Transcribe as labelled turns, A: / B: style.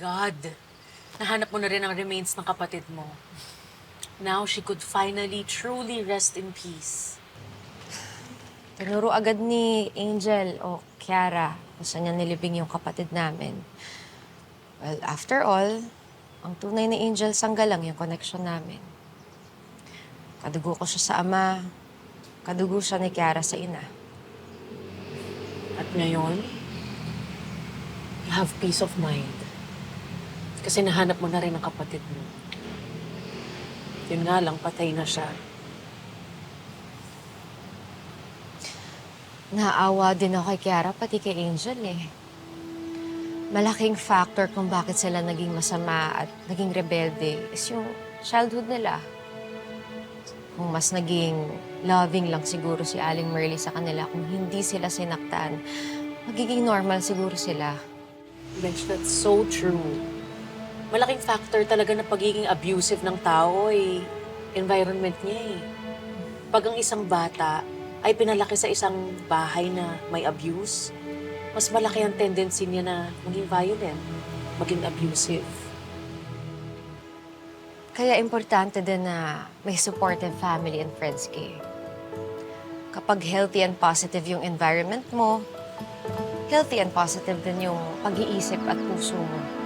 A: God. Nahanap mo na rin ang remains ng kapatid mo. Now she could finally truly rest in peace.
B: Tinuro agad ni Angel o Kiara kung saan niya nilibing yung kapatid namin. Well, after all, ang tunay ni Angel Sanggalang yung connection namin. Kadugo ko siya sa ama, kadugo siya ni Kiara sa ina.
A: At ngayon, you have peace of mind. Kasi nahanap mo na rin ang kapatid mo. Yun nga lang, patay na siya.
B: Naawa din ako kay Kiara, pati kay Angel eh. Malaking factor kung bakit sila naging masama at naging rebelde is yung childhood nila. Kung mas naging loving lang siguro si Aling Merly sa kanila, kung hindi sila sinaktan, magiging normal siguro sila.
A: Bench, that's so true. Malaking factor talaga na pagiging abusive ng tao ay environment niya eh. Pag ang isang bata ay pinalaki sa isang bahay na may abuse, mas malaki ang tendency niya na maging violent, maging abusive.
B: Kaya importante din na may supportive family and friends kayo. Kapag healthy and positive yung environment mo, healthy and positive din yung pag-iisip at puso mo.